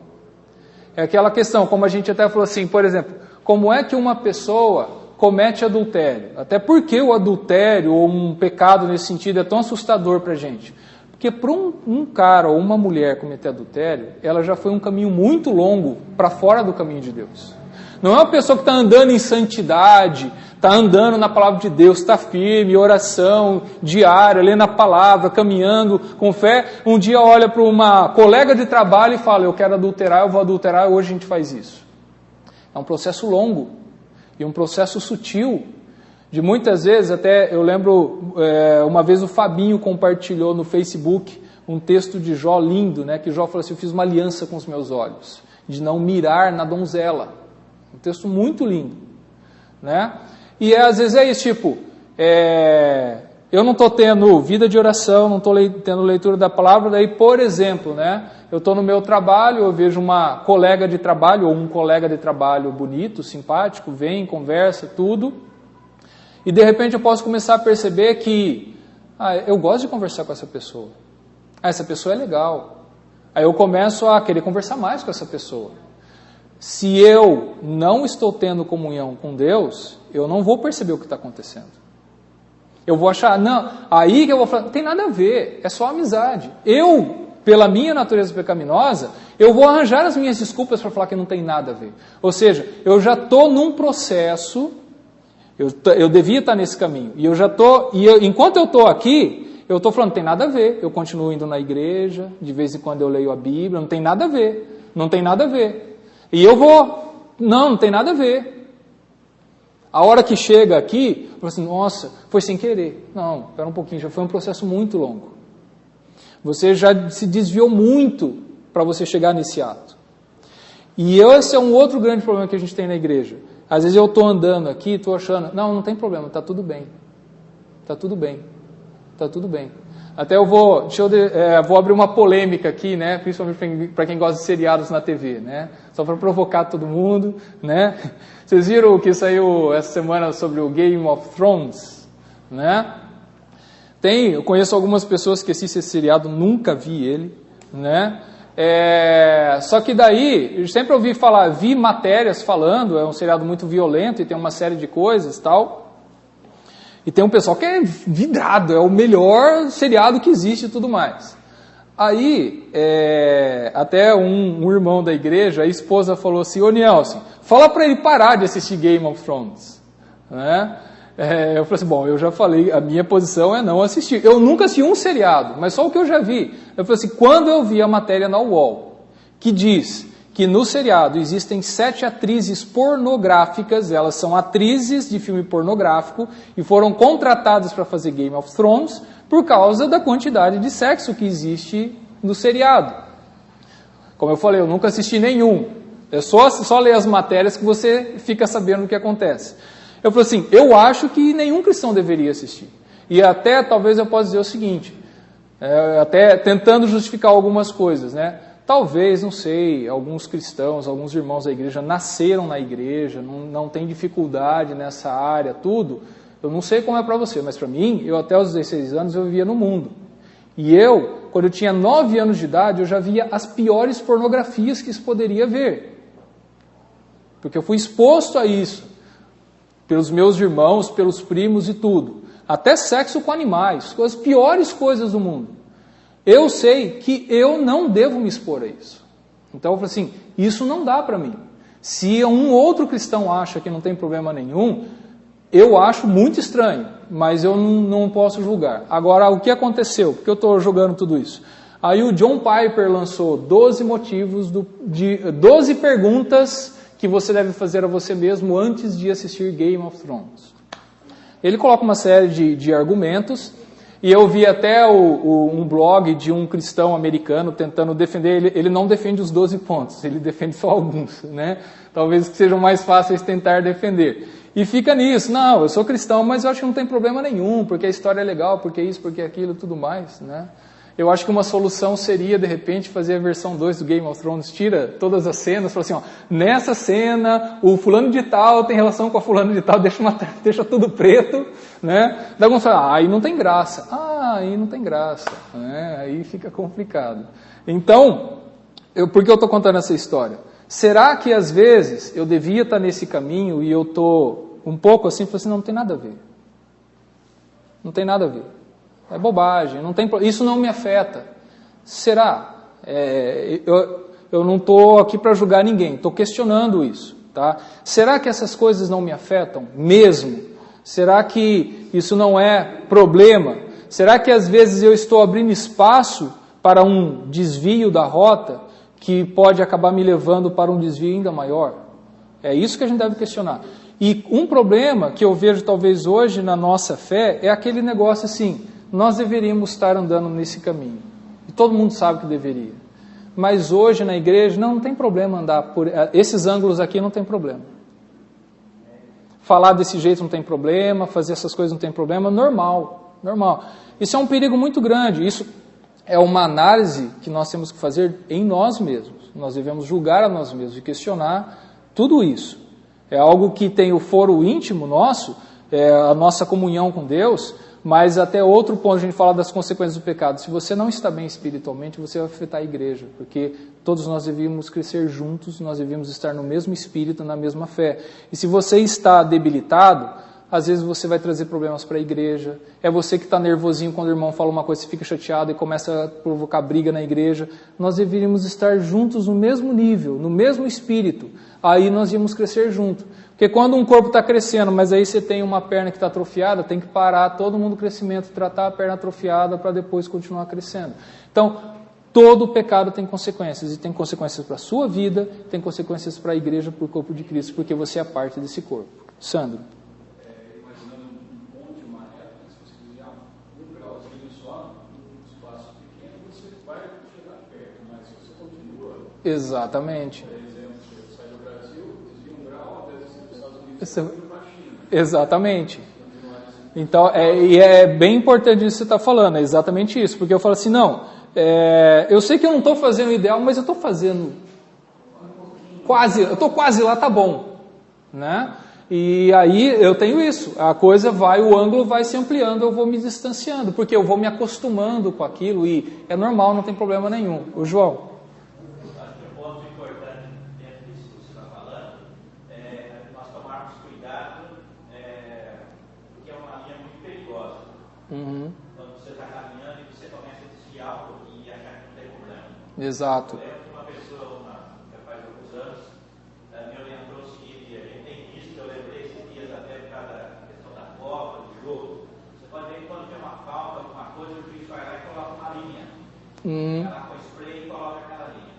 É aquela questão, como a gente até falou assim, por exemplo, como é que uma pessoa comete adultério? Até porque o adultério ou um pecado nesse sentido é tão assustador para a gente. Porque para um cara ou uma mulher cometer adultério, ela já foi um caminho muito longo para fora do caminho de Deus. Não é uma pessoa que está andando em santidade, está andando na palavra de Deus, está firme, oração diária, lendo a palavra, caminhando com fé. Um dia olha para uma colega de trabalho e fala, eu quero adulterar, eu vou adulterar, hoje a gente faz isso. É um processo longo e um processo sutil. De muitas vezes, até eu lembro, uma vez o Fabinho compartilhou no Facebook um texto de Jó lindo, né, que Jó falou assim, eu fiz uma aliança com os meus olhos, de não mirar na donzela. Um texto muito lindo, né? E às vezes é isso, tipo, eu não estou tendo vida de oração, não estou tendo leitura da palavra, daí, por exemplo, né, eu estou no meu trabalho, eu vejo uma colega de trabalho, ou um colega de trabalho bonito, simpático, vem, conversa, tudo, E de repente eu posso começar a perceber que eu gosto de conversar com essa pessoa. Essa pessoa é legal. Aí eu começo a querer conversar mais com essa pessoa. Se eu não estou tendo comunhão com Deus, eu não vou perceber o que está acontecendo. Eu vou achar, não, aí que eu vou falar, não tem nada a ver, é só amizade. Eu, pela minha natureza pecaminosa, eu vou arranjar as minhas desculpas para falar que não tem nada a ver. Ou seja, eu já estou num processo, eu devia estar nesse caminho, e eu já estou, enquanto eu estou aqui, eu estou falando, não tem nada a ver, eu continuo indo na igreja, de vez em quando eu leio a Bíblia, não tem nada a ver, não tem nada a ver. E eu vou, não tem nada a ver. A hora que chega aqui, eu falo assim, nossa, foi sem querer. Não, espera um pouquinho, já foi um processo muito longo. Você já se desviou muito para você chegar nesse ato. E esse é um outro grande problema que a gente tem na igreja. Às vezes eu estou andando aqui, estou achando, não tem problema, está tudo bem. Está tudo bem. Está tudo bem. Até eu vou abrir uma polêmica aqui, né? Principalmente para quem gosta de seriados na TV, né? Só para provocar todo mundo, né? Vocês viram o que saiu essa semana sobre o Game of Thrones, né? Eu conheço algumas pessoas que assistem esse seriado, nunca vi ele, né? Só que daí, eu sempre vi matérias falando, é um seriado muito violento e tem uma série de coisas e tal. E tem um pessoal que é vidrado, é o melhor seriado que existe e tudo mais. Aí, até um irmão da igreja, a esposa falou assim, ô Nielsen, fala para ele parar de assistir Game of Thrones. Né? Eu falei assim, bom, eu já falei, a minha posição é não assistir. Eu nunca assisti um seriado, mas só o que eu já vi. Eu falei assim, quando eu vi a matéria na UOL, que diz que no seriado existem 7 atrizes pornográficas, elas são atrizes de filme pornográfico e foram contratadas para fazer Game of Thrones por causa da quantidade de sexo que existe no seriado. Como eu falei, eu nunca assisti nenhum. É só ler as matérias que você fica sabendo o que acontece. Eu falei assim, eu acho que nenhum cristão deveria assistir. E até, talvez eu possa dizer o seguinte, até tentando justificar algumas coisas, né? Talvez, não sei, alguns cristãos, alguns irmãos da igreja nasceram na igreja, não tem dificuldade nessa área, tudo. Eu não sei como é para você, mas para mim, eu até os 16 anos eu vivia no mundo. E quando eu tinha 9 anos de idade, eu já via as piores pornografias que se poderia ver. Porque eu fui exposto a isso, pelos meus irmãos, pelos primos e tudo. Até sexo com animais, as piores coisas do mundo. Eu sei que eu não devo me expor a isso. Então eu falei assim, isso não dá para mim. Se um outro cristão acha que não tem problema nenhum, eu acho muito estranho, mas eu não posso julgar. Agora, o que aconteceu? Por que eu estou jogando tudo isso? Aí o John Piper lançou 12 motivos, 12 perguntas que você deve fazer a você mesmo antes de assistir Game of Thrones. Ele coloca uma série de argumentos. E eu vi até um blog de um cristão americano tentando defender, ele não defende os 12 pontos, ele defende só alguns, né? Talvez que sejam mais fáceis tentar defender. E fica nisso, não, eu sou cristão, mas eu acho que não tem problema nenhum, porque a história é legal, porque isso, porque aquilo, tudo mais, né? Eu acho que uma solução seria, de repente, fazer a versão 2 do Game of Thrones, tira todas as cenas, fala assim, ó, nessa cena, o fulano de tal tem relação com a fulano de tal, deixa tudo preto, né? Daí alguns falam, aí não tem graça. Aí não tem graça, né? Aí fica complicado. Então, por que eu estou contando essa história? Será que às vezes eu devia estar nesse caminho e eu estou um pouco assim, falei assim, não tem nada a ver. Não tem nada a ver. É bobagem, isso não me afeta. Será? Eu não estou aqui para julgar ninguém, estou questionando isso. Tá? Será que essas coisas não me afetam mesmo? Será que isso não é problema? Será que às vezes eu estou abrindo espaço para um desvio da rota que pode acabar me levando para um desvio ainda maior? É isso que a gente deve questionar. E um problema que eu vejo talvez hoje na nossa fé é aquele negócio assim, nós deveríamos estar andando nesse caminho. E todo mundo sabe que deveria. Mas hoje na igreja não tem problema andar por esses ângulos aqui, não tem problema. Falar desse jeito não tem problema, fazer essas coisas não tem problema, normal. Isso é um perigo muito grande. Isso é uma análise que nós temos que fazer em nós mesmos. Nós devemos julgar a nós mesmos e questionar tudo isso. É algo que tem o foro íntimo nosso, a nossa comunhão com Deus, mas até outro ponto a gente fala das consequências do pecado. Se você não está bem espiritualmente, você vai afetar a igreja, porque todos nós devíamos crescer juntos, nós devíamos estar no mesmo espírito, na mesma fé. E se você está debilitado, às vezes você vai trazer problemas para a igreja. É você que está nervosinho quando o irmão fala uma coisa, você fica chateado e começa a provocar briga na igreja. Nós deveríamos estar juntos no mesmo nível, no mesmo espírito. Aí nós íamos crescer junto. Porque quando um corpo está crescendo, mas aí você tem uma perna que está atrofiada, tem que parar todo mundo o crescimento, tratar a perna atrofiada para depois continuar crescendo. Então, todo pecado tem consequências. E tem consequências para a sua vida, tem consequências para a igreja, para o corpo de Cristo, porque você é parte desse corpo. Sandro. Exatamente. Por exemplo, você sai do Brasil, desvia um grau, às vezes você dos Estados Unidos para a China. Exatamente. Então, e é bem importante isso que você está falando, é exatamente isso. Porque eu falo assim, não, eu sei que eu não estou fazendo o ideal, mas eu estou fazendo quase, eu estou quase lá, tá bom. Né? E aí eu tenho isso, a coisa vai, o ângulo vai se ampliando, eu vou me distanciando, porque eu vou me acostumando com aquilo e é normal, não tem problema nenhum. O João. Uhum. Quando você está caminhando e você começa a desviar um pouquinho e achar que não tem problema. Exato. Eu lembro que uma pessoa, já faz alguns anos, me orientou o seguinte, a gente tem visto, eu lembrei esses dias até por causa da questão da Copa, do jogo. Você pode ver que quando tem uma falta, alguma coisa, o juiz vai lá e coloca uma linha. Vai lá com spray e coloca aquela linha.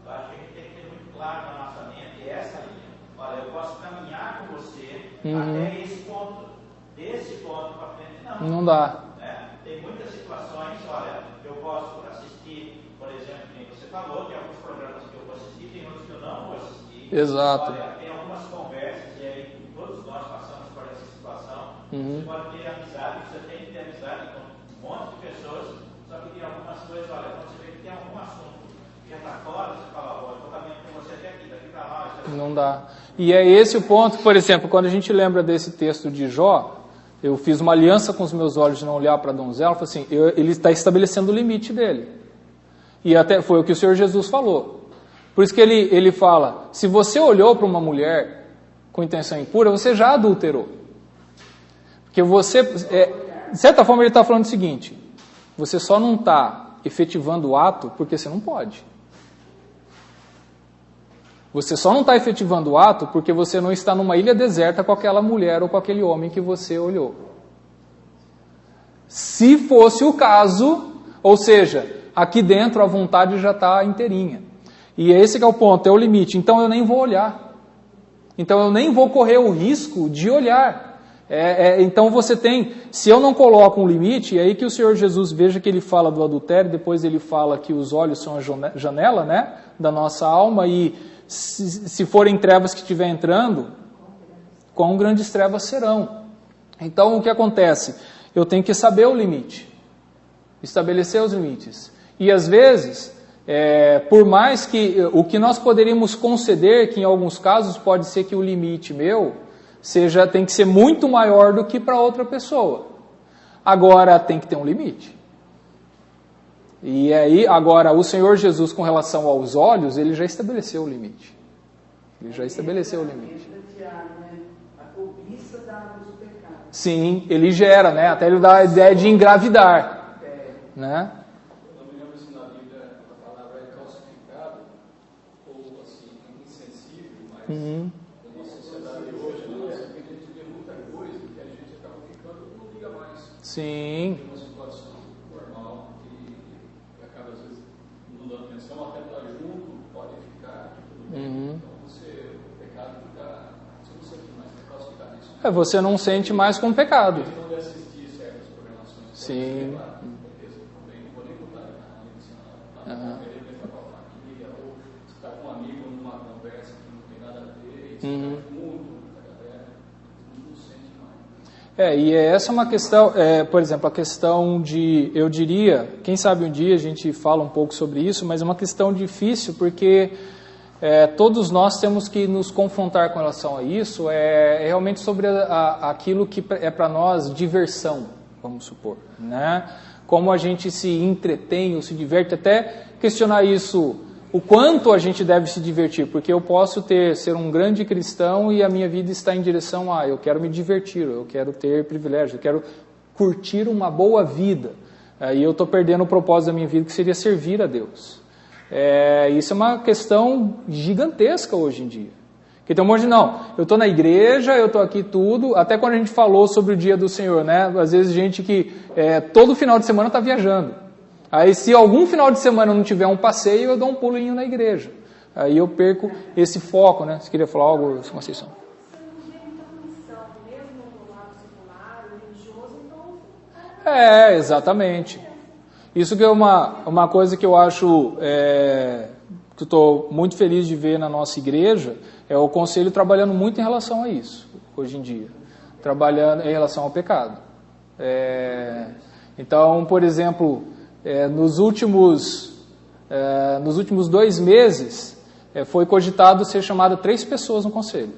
Eu acho que a gente tem que ter muito claro na nossa mente essa linha. Olha, eu posso caminhar com você até esse ponto. Desse ponto para frente, não dá. Tem muitas situações, olha, eu posso assistir, por exemplo, como você falou, tem alguns programas que eu vou assistir, tem outros que eu não vou assistir. Exato. Olha, tem algumas conversas, e aí todos nós passamos por essa situação. Você pode ter amizade, você tem que ter amizade com um monte de pessoas, só que tem algumas coisas, olha, quando você vê que tem algum assunto que já está fora, você fala, olha, eu estou caminhando com você até aqui, daqui para lá. Não dá. E é esse o ponto, por exemplo, quando a gente lembra desse texto de Jó, eu fiz uma aliança com os meus olhos de não olhar para a donzela, assim, ele está estabelecendo o limite dele. E até foi o que o Senhor Jesus falou. Por isso que ele fala, se você olhou para uma mulher com intenção impura, você já adulterou. Porque você, de certa forma ele está falando o seguinte, você só não está efetivando o ato porque você não pode. Você só não está efetivando o ato porque você não está numa ilha deserta com aquela mulher ou com aquele homem que você olhou. Se fosse o caso, ou seja, aqui dentro a vontade já está inteirinha. E esse que é o ponto, é o limite. Então eu nem vou olhar. Então eu nem vou correr o risco de olhar. Então você tem, se eu não coloco um limite, é aí que o Senhor Jesus, veja que ele fala do adultério, depois ele fala que os olhos são a janela, né, da nossa alma, e se forem trevas que estiver entrando, quão grandes trevas serão. Então o que acontece? Eu tenho que saber o limite, estabelecer os limites. E às vezes, por mais que o que nós poderíamos conceder, que em alguns casos pode ser que o limite meu tem que ser muito maior do que para outra pessoa. Agora tem que ter um limite. E aí, agora, o Senhor Jesus, com relação aos olhos, ele já estabeleceu o limite. Ele já estabeleceu o limite. A cobiça da luz do pecado. Sim, ele gera, né? Até ele dá a ideia de engravidar. Né? Eu não me lembro se na Bíblia a palavra é calcificado ou assim, insensível, mas na nossa sociedade hoje, na nossa vida, a gente vê muita coisa que a gente acaba ficando e não liga mais. Sim. Tem uma situação normal que acaba, às vezes, não dando atenção, até estar junto, pode ficar, tudo bem. Então, o pecado fica, você não sente mais calcificado nisso. Você não sente mais com o pecado. Questão de assistir certas programações. Sim. Não vou nem botar na família, ou você está com um amigo numa conversa que não tem nada a ver, e você está junto, não sente mais. E essa é uma questão, por exemplo, a questão de, eu diria, quem sabe um dia a gente fala um pouco sobre isso, mas é uma questão difícil porque todos nós temos que nos confrontar com relação a isso, é realmente sobre aquilo que é para nós diversão, vamos supor, né? Como a gente se entretém ou se diverte, até questionar isso, o quanto a gente deve se divertir, porque eu posso ser um grande cristão e a minha vida está em direção a, eu quero me divertir, eu quero ter privilégio, eu quero curtir uma boa vida, e eu estou perdendo o propósito da minha vida, que seria servir a Deus. Isso é uma questão gigantesca hoje em dia. Porque tem um monte de, não, eu estou na igreja, eu estou aqui tudo, até quando a gente falou sobre o dia do Senhor, né? Às vezes gente que todo final de semana está viajando. Aí se algum final de semana não tiver um passeio, eu dou um pulinho na igreja. Aí eu perco esse foco, né? Você queria falar algo, Conceição? Exatamente. Isso que é uma coisa que eu acho, que eu estou muito feliz de ver na nossa igreja, é o conselho trabalhando muito em relação a isso, hoje em dia. Trabalhando em relação ao pecado. Então, por exemplo, nos últimos 2 meses, foi cogitado ser chamado 3 pessoas no conselho.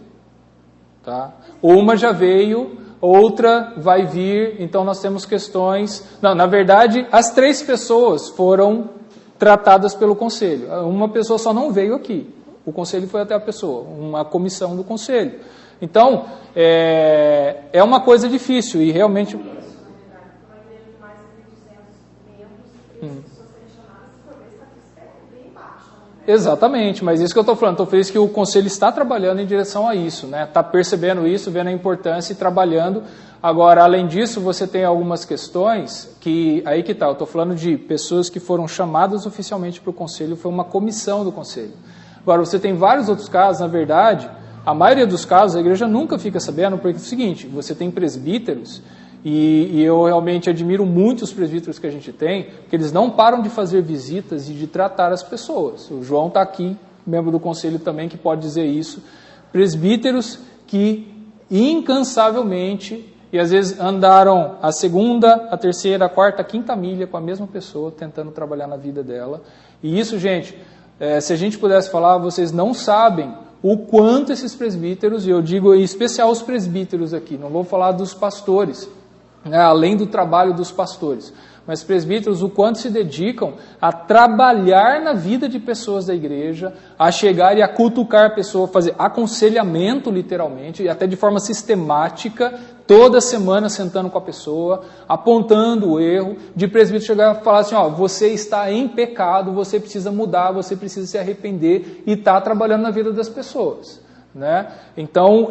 Tá? Uma já veio, outra vai vir, então nós temos questões... Não, na verdade, as 3 pessoas foram tratadas pelo conselho. Uma pessoa só não veio aqui. O conselho foi até a pessoa, uma comissão do conselho. Então, é uma coisa difícil e realmente... Exatamente, mas isso que eu estou falando, estou feliz que o conselho está trabalhando em direção a isso, né? Está percebendo isso, vendo a importância e trabalhando. Agora, além disso, você tem algumas questões que, aí que está, eu estou falando de pessoas que foram chamadas oficialmente para o conselho, foi uma comissão do conselho. Agora, você tem vários outros casos, na verdade, a maioria dos casos a igreja nunca fica sabendo, porque é o seguinte, você tem presbíteros, e eu realmente admiro muito os presbíteros que a gente tem, porque eles não param de fazer visitas e de tratar as pessoas. O João está aqui, membro do conselho também, que pode dizer isso. Presbíteros que incansavelmente, e às vezes andaram a 2ª, a 3ª, a 4ª, a 5ª milha com a mesma pessoa, tentando trabalhar na vida dela. E isso, gente, se a gente pudesse falar, vocês não sabem o quanto esses presbíteros, e eu digo em especial os presbíteros aqui, não vou falar dos pastores, né, além do trabalho dos pastores, mas presbíteros, o quanto se dedicam a trabalhar na vida de pessoas da igreja, a chegar e a cutucar a pessoa, fazer aconselhamento literalmente, e até de forma sistemática, toda semana sentando com a pessoa, apontando o erro, de presbítero chegar e falar assim, você está em pecado, você precisa mudar, você precisa se arrepender e está trabalhando na vida das pessoas. Né? Então,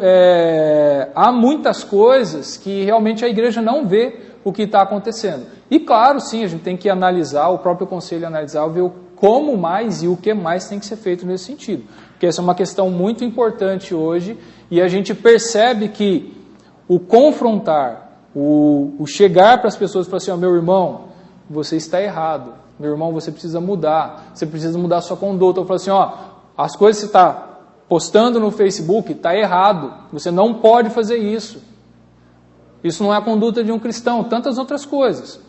há muitas coisas que realmente a igreja não vê o que está acontecendo. E claro, sim, a gente tem que analisar, o próprio conselho analisar, ver como mais e o que mais tem que ser feito nesse sentido. Porque essa é uma questão muito importante hoje e a gente percebe que o confrontar, o chegar para as pessoas e falar assim, meu irmão, você está errado, meu irmão, você precisa mudar a sua conduta. Eu falo assim, as coisas que você está postando no Facebook está errado, você não pode fazer isso. Isso não é a conduta de um cristão, tantas outras coisas.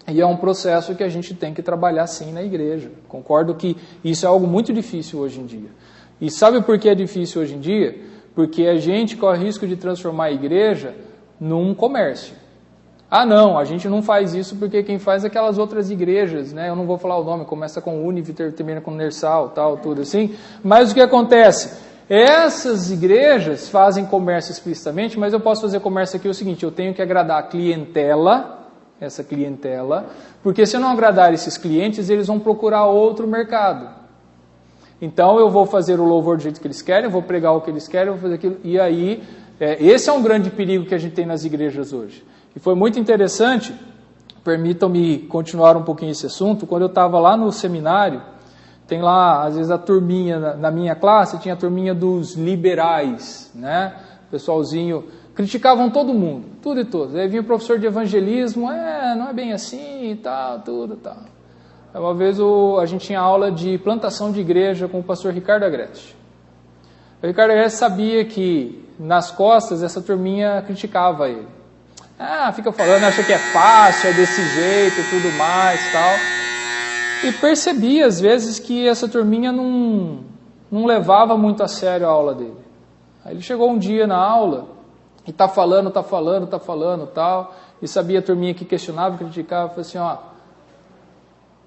E é um processo que a gente tem que trabalhar sim na igreja. Concordo que isso é algo muito difícil hoje em dia. E sabe por que é difícil hoje em dia? Porque a gente corre o risco de transformar a igreja num comércio. Não, a gente não faz isso porque quem faz é aquelas outras igrejas, né? Eu não vou falar o nome, começa com Univiter, termina com Nersal, tal, tudo assim. Mas o que acontece? Essas igrejas fazem comércio explicitamente, mas eu posso fazer comércio aqui o seguinte, eu tenho que agradar a clientela, essa clientela, porque se eu não agradar esses clientes, eles vão procurar outro mercado. Então eu vou fazer o louvor do jeito que eles querem, eu vou pregar o que eles querem, eu vou fazer aquilo, e aí, esse é um grande perigo que a gente tem nas igrejas hoje. E foi muito interessante, permitam-me continuar um pouquinho esse assunto, quando eu estava lá no seminário, tem lá, às vezes, a turminha, na minha classe, tinha a turminha dos liberais, né? O pessoalzinho, criticavam todo mundo, tudo e todos. Aí vinha o professor de evangelismo, não é bem assim e tal, tudo e tal. Uma vez a gente tinha aula de plantação de igreja com o pastor Ricardo Agreste. O Ricardo Agreste sabia que, nas costas, essa turminha criticava ele. Fica falando, acha que é fácil, é desse jeito e tudo mais e tal. E percebi, às vezes, que essa turminha não não levava muito a sério a aula dele. Aí ele chegou um dia na aula e tá falando tal, e sabia a turminha que questionava, criticava, falou assim, ó,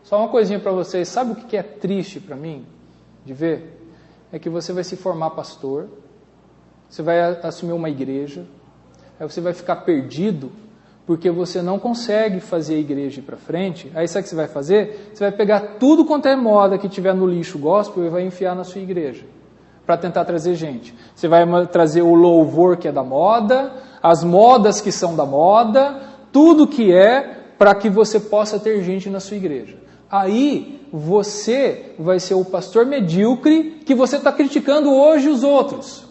só uma coisinha para vocês, sabe o que é triste para mim de ver? É que você vai se formar pastor, você vai assumir uma igreja, aí você vai ficar perdido, porque você não consegue fazer a igreja ir para frente. Aí sabe o que você vai fazer? Você vai pegar tudo quanto é moda que tiver no lixo gospel e vai enfiar na sua igreja, para tentar trazer gente. Você vai trazer o louvor que é da moda, as modas que são da moda, tudo que é para que você possa ter gente na sua igreja. Aí você vai ser o pastor medíocre que você está criticando hoje os outros.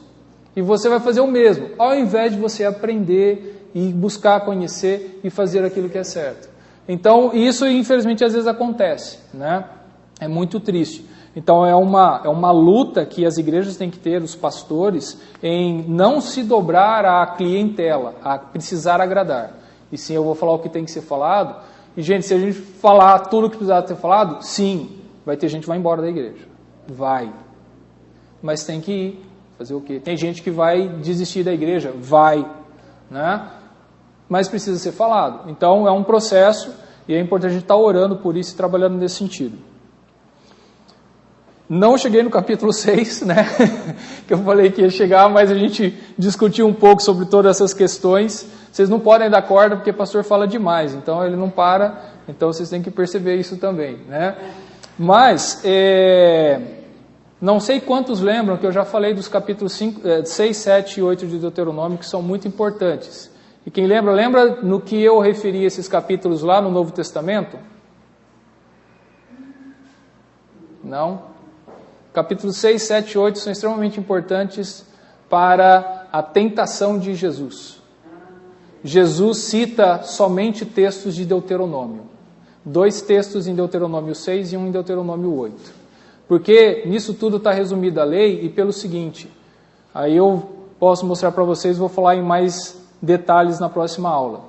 E você vai fazer o mesmo, ao invés de você aprender e buscar conhecer e fazer aquilo que é certo. Então, isso infelizmente às vezes acontece, né? É muito triste. Então, é uma luta que as igrejas têm que ter, os pastores, em não se dobrar à clientela, a precisar agradar. E sim, eu vou falar o que tem que ser falado. E, gente, se a gente falar tudo o que precisava ser falado, sim, vai ter gente que vai embora da igreja. Vai. Mas tem que ir. Fazer o quê? Tem gente que vai desistir da igreja? Vai. Né? Mas precisa ser falado. Então, é um processo e é importante a gente estar orando por isso e trabalhando nesse sentido. Não cheguei no capítulo 6, né? Que eu falei que ia chegar, mas a gente discutiu um pouco sobre todas essas questões. Vocês não podem dar corda porque o pastor fala demais, então ele não para, então vocês têm que perceber isso também, né? Mas, não sei quantos lembram que eu já falei dos capítulos 6, 7 e 8 de Deuteronômio, que são muito importantes. E quem lembra no que eu referi esses capítulos lá no Novo Testamento? Não? Capítulos 6, 7 e 8 são extremamente importantes para a tentação de Jesus. Jesus cita somente textos de Deuteronômio. 2 textos em Deuteronômio 6 e um em Deuteronômio 8. Porque nisso tudo está resumida a lei e pelo seguinte, aí eu posso mostrar para vocês, vou falar em mais detalhes na próxima aula.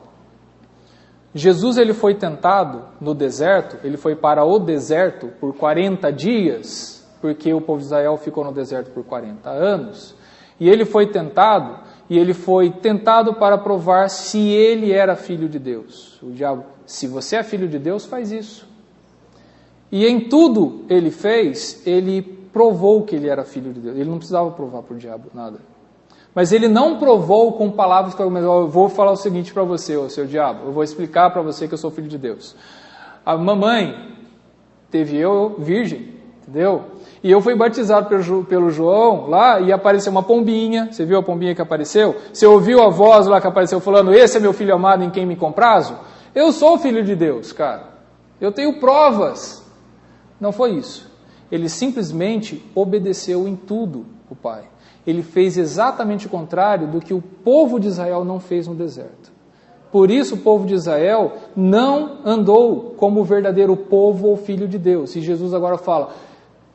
Jesus ele foi tentado no deserto, ele foi para o deserto por 40 dias, porque o povo de Israel ficou no deserto por 40 anos, e ele foi tentado para provar se ele era filho de Deus. O diabo, se você é filho de Deus, faz isso. E em tudo ele fez, ele provou que ele era filho de Deus. Ele não precisava provar para o diabo nada. Mas ele não provou com palavras que eu vou falar o seguinte para você, ô seu diabo, eu vou explicar para você que eu sou filho de Deus. A mamãe teve eu virgem, entendeu? E eu fui batizado pelo João lá e apareceu uma pombinha. Você viu a pombinha que apareceu? Você ouviu a voz lá que apareceu falando, esse é meu filho amado em quem me comprazo? Eu sou filho de Deus, cara. Eu tenho provas. Não foi isso. Ele simplesmente obedeceu em tudo o Pai. Ele fez exatamente o contrário do que o povo de Israel não fez no deserto. Por isso o povo de Israel não andou como o verdadeiro povo ou filho de Deus. E Jesus agora fala,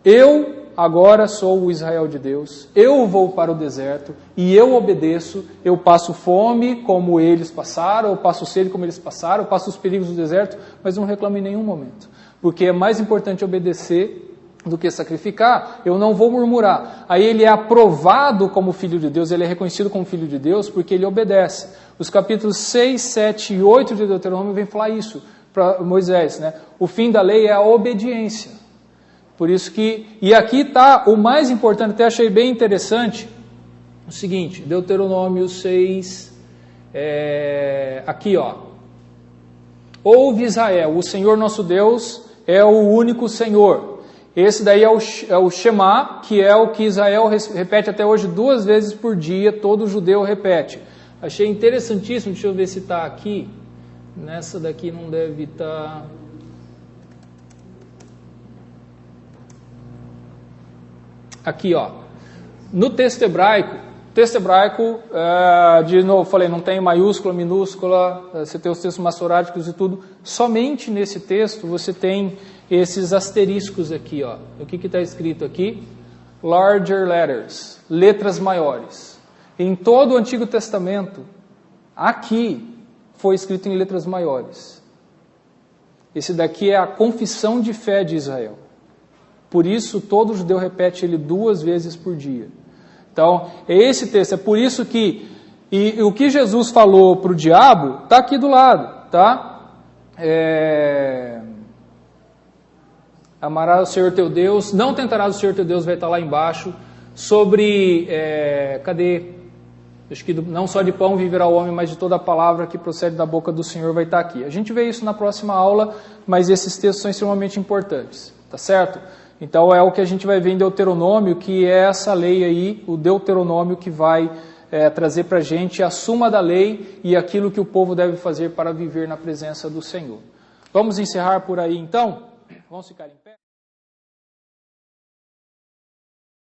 eu agora sou o Israel de Deus, eu vou para o deserto e eu obedeço, eu passo fome como eles passaram, eu passo sede como eles passaram, eu passo os perigos do deserto, mas não reclamo em nenhum momento. Porque é mais importante obedecer do que sacrificar, eu não vou murmurar. Aí ele é aprovado como filho de Deus, ele é reconhecido como filho de Deus porque ele obedece. Os capítulos 6, 7 e 8 de Deuteronômio vêm falar isso para Moisés, né? O fim da lei é a obediência. Por isso que, e aqui está o mais importante, até achei bem interessante, o seguinte, Deuteronômio 6, aqui ó, ouve Israel, o Senhor nosso Deus é o único Senhor. Esse daí é o Shema, que é o que Israel repete até hoje 2 vezes por dia, todo judeu repete. Achei interessantíssimo, deixa eu ver se está aqui, nessa daqui não deve estar... Aqui, ó, no texto hebraico, de novo, falei, não tem maiúscula, minúscula, você tem os textos massoráticos e tudo, somente nesse texto você tem esses asteriscos aqui, ó. O que está escrito aqui? Larger letters, letras maiores. Em todo o Antigo Testamento, aqui foi escrito em letras maiores. Esse daqui é a confissão de fé de Israel. Por isso, todo judeu repete ele 2 vezes por dia. Então, é esse texto. É por isso que... E o que Jesus falou para o diabo está aqui do lado, tá? Amarás o Senhor teu Deus, não tentarás o Senhor teu Deus, vai estar lá embaixo, sobre, acho que não só de pão viverá o homem, mas de toda a palavra que procede da boca do Senhor vai estar aqui. A gente vê isso na próxima aula, mas esses textos são extremamente importantes, tá certo? Então é o que a gente vai ver em Deuteronômio, que é essa lei aí, o Deuteronômio que vai trazer para a gente a suma da lei e aquilo que o povo deve fazer para viver na presença do Senhor. Vamos encerrar por aí então? Vamos ficar em pé?